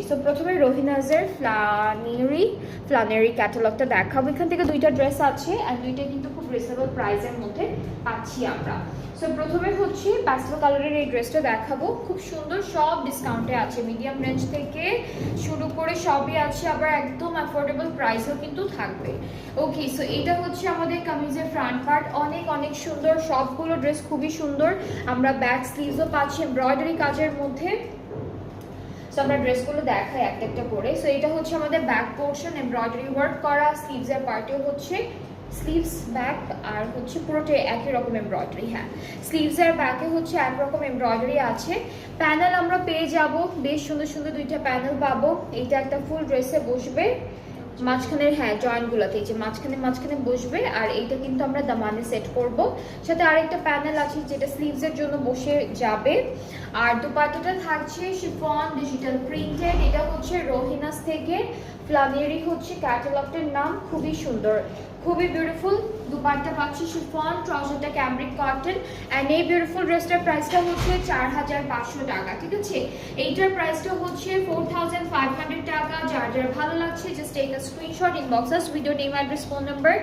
So প্রথমে রোহিনাজের ফ্লানেরি ক্যাটালগটা দেখাবো। এখান থেকে দুইটা ড্রেস আছে আর দুইটা কিন্তু খুব রিজনেবল প্রাইসের মধ্যে পাচ্ছি আমরা। সো প্রথমে হচ্ছে প্যাস্টেল কালারের এই ড্রেসটা দেখাবো, খুব সুন্দর, সব ডিসকাউন্টে আছে, মিডিয়াম রেঞ্জ থেকে শুরু করে সবই আছে, আবার একদম অ্যাফোর্ডেবল প্রাইসও কিন্তু থাকবে। ওকে, সো এটা হচ্ছে আমাদের কামিজের ফ্রন্ট পার্ট, অনেক অনেক সুন্দর, সবগুলো ড্রেস খুবই সুন্দর। আমরা ব্যাক স্লিভসও পাচ্ছি এমব্রয়ডারি কাজের মধ্যে। সো আমরা ড্রেসগুলো দেখাই একটা একটা করে। সো এটা হচ্ছে আমাদের ব্যাক পোর্শন, এমব্রয়ডারি ওয়ার্ক করা, স্লিভসের পার্টেও হচ্ছে স্লিভস ব্যাক আর হচ্ছে পুরোটাই একই রকম এমব্রয়ডারি। হ্যাঁ, স্লিভসের ব্যাকে হচ্ছে একরকম এমব্রয়ডারি আছে। প্যানেল আমরা পেয়ে যাব, বেশ সুন্দর সুন্দর দুইটা প্যানেল পাবো। এইটা একটা ফুল ড্রেসে বসবে মাঝখানের, হ্যাঁ জয়েন্টগুলোতে, এই যে মাঝখানে বসবে। আর এইটা কিন্তু আমরা দামানে সেট করব, সাথে আরেকটা প্যানেল আছে যেটা স্লিভসের জন্য বসে যাবে। আর দুপাট্টাটা থাকছে শিফন ডিজিটাল প্রিন্টেড। এটা হচ্ছে রোহিনাস থেকে ফ্লানেরি হচ্ছে ক্যাটালগটার নাম, খুবই সুন্দর, খুবই বিউটিফুল। দুপাট্টা পাচ্ছি শিফন, ট্রাউজারটা ক্যামব্রিক কটন। অ্যান্ড এই বিউটিফুল ড্রেসটার প্রাইসটা হচ্ছে 4500 টাকা। ঠিক আছে, এইটার প্রাইসটা হচ্ছে 4500 টাকা। যার যার ভালো লাগছে just take a screenshot, inbox us with your name, address, phone number.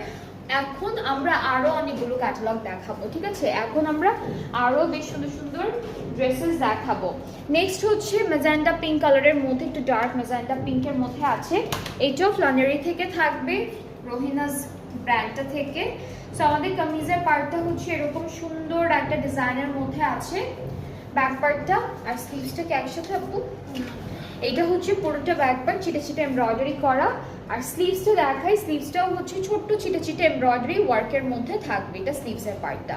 এখন আমরা আরো অনেকগুলো ক্যাটালগ দেখাবো। ঠিক আছে, এখন আমরা আরো বেশ সুন্দর সুন্দর ড্রেসেস দেখাবো। নেক্সট হচ্ছে ম্যাজেন্টা পিঙ্ক কালারের মধ্যে, একটু ডার্ক ম্যাজেন্টা পিঙ্কের মধ্যে আছে। এটাও ফ্লানেরি থেকে থাকবে, রোহিনাস ব্র্যান্ডটা থেকে। সো আমাদের কামিজের পার্টটা হচ্ছে এরকম সুন্দর একটা ডিজাইনের মধ্যে আছে, ব্যাক পার্টটা আর স্লিভসটাকে একসাথে আপু। এইটা হচ্ছে পুরোটা ব্যাক পার্ট ছিটে ছিটে এমব্রয়ডারি করা। আর স্লিভসটা দেখাই, স্লিভসটাও হচ্ছে ছোট্ট ছিটে ছিটে এমব্রয়ডারি ওয়ার্কের মধ্যে থাকবে। এটা স্লিভসের পার্টটা,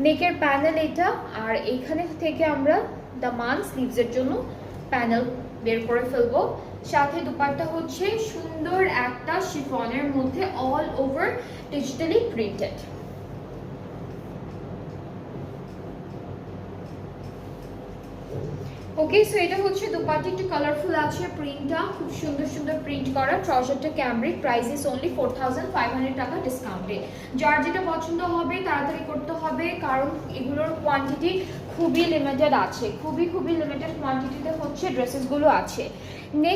নেকের প্যানেল এটা। আর এইখানে থেকে আমরা দামান স্লিভসের জন্য প্যানেল বের করে ফেলবো। সাথে দুপাট্টা হচ্ছে সুন্দর একটা শিফনের মধ্যে অল ওভার ডিজিটালি প্রিন্টেড। ওকে, সো এটা হচ্ছে দুপাট্টা, একটু কালারফুল আছে, প্রিন্টটা খুব সুন্দর সুন্দর প্রিন্ট করা। ট্রাউজারটা ক্যামব্রিক, প্রাইস ইজ অনলি 4500 টাকা ডিসকাউন্টে। যার যেটা পছন্দ হবে তাড়াতাড়ি করতে হবে, কারণ এগুলোর কোয়ান্টিটি খুবই লিমিটেড আছে, খুবই লিমিটেড কোয়ান্টিটিতে হচ্ছে ড্রেসেসগুলো আছে। নেক্সট